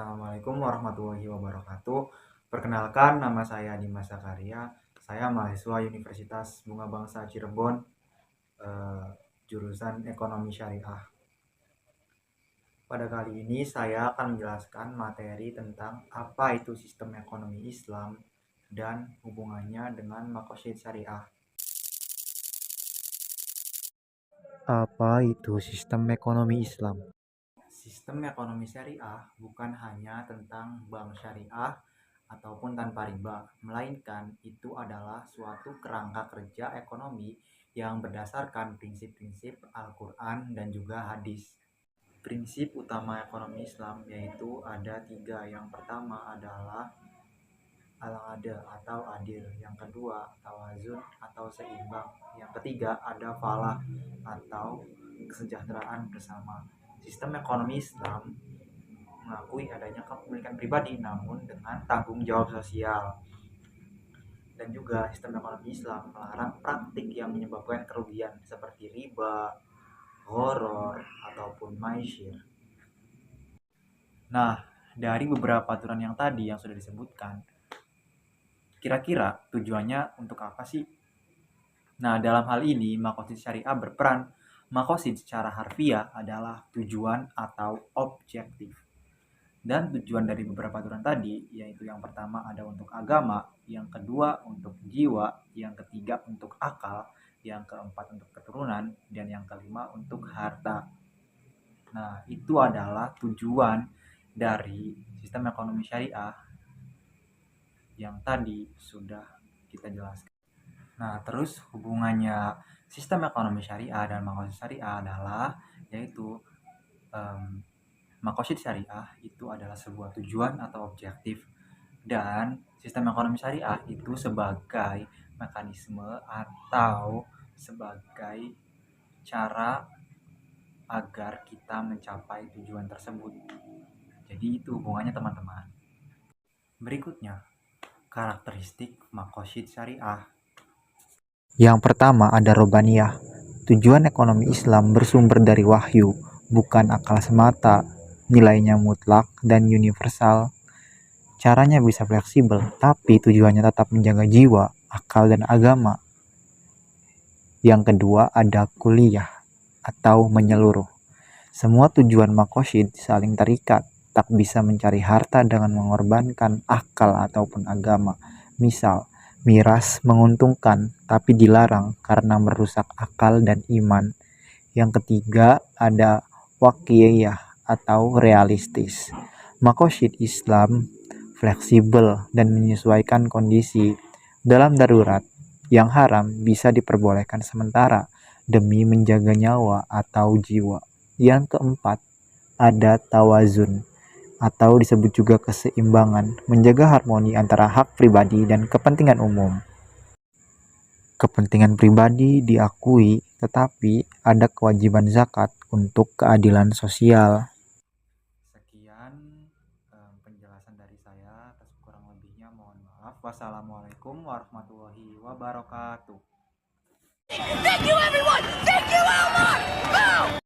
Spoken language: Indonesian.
Assalamualaikum warahmatullahi wabarakatuh. Perkenalkan, nama saya Dimas Zakaria. Saya mahasiswa Universitas Bunga Bangsa Cirebon, jurusan Ekonomi Syariah. Pada kali ini saya akan menjelaskan materi tentang apa itu sistem ekonomi Islam dan hubungannya dengan makosid syariah. Apa itu sistem ekonomi Islam? Sistem ekonomi syariah bukan hanya tentang bank syariah ataupun tanpa riba, melainkan itu adalah suatu kerangka kerja ekonomi yang berdasarkan prinsip-prinsip Al-Quran dan juga hadis. Prinsip utama ekonomi Islam yaitu ada 3. Yang pertama adalah al-adl atau adil, yang kedua tawazun atau seimbang, yang ketiga ada falah atau kesejahteraan bersama. Sistem ekonomi Islam mengakui adanya kepemilikan pribadi namun dengan tanggung jawab sosial. Dan juga sistem ekonomi Islam melarang praktik yang menyebabkan kerugian seperti riba, gharar, ataupun maisir. Nah, dari beberapa aturan yang tadi yang sudah disebutkan, kira-kira tujuannya untuk apa sih? Nah, dalam hal ini makosid syariah berperan. Makosid secara harfiah adalah tujuan atau objektif. Dan tujuan dari beberapa aturan tadi, yaitu yang pertama ada untuk agama, yang kedua untuk jiwa, yang ketiga untuk akal, yang keempat untuk keturunan, dan yang kelima untuk harta. Nah, itu adalah tujuan dari sistem ekonomi syariah yang tadi sudah kita jelaskan. Nah, terus hubungannya sistem ekonomi syariah dan makosid syariah adalah yaitu makosid syariah itu adalah sebuah tujuan atau objektif, dan sistem ekonomi syariah itu sebagai mekanisme atau sebagai cara agar kita mencapai tujuan tersebut. Jadi itu hubungannya teman-teman. Berikutnya, karakteristik makosid syariah. Yang pertama ada robaniyah. Tujuan ekonomi Islam bersumber dari wahyu, bukan akal semata. Nilainya mutlak dan universal. Caranya bisa fleksibel, tapi tujuannya tetap menjaga jiwa, akal, dan agama. Yang kedua ada kulliyah atau menyeluruh. Semua tujuan makosid saling terikat, tak bisa mencari harta dengan mengorbankan akal ataupun agama. Misal, miras menguntungkan tapi dilarang karena merusak akal dan iman. Yang ketiga ada waqiyah atau realistis. Makosid Islam fleksibel dan menyesuaikan kondisi. Dalam darurat, yang haram bisa diperbolehkan sementara demi menjaga nyawa atau jiwa. Yang keempat ada tawazun atau disebut juga keseimbangan, menjaga harmoni antara hak pribadi dan kepentingan umum. Kepentingan pribadi diakui, tetapi ada kewajiban zakat untuk keadilan sosial. Sekian penjelasan dari saya. Atas kurang lebihnya mohon maaf. Wassalamualaikum warahmatullahi wabarakatuh. Thank you everyone! Thank you Elmar! Boom!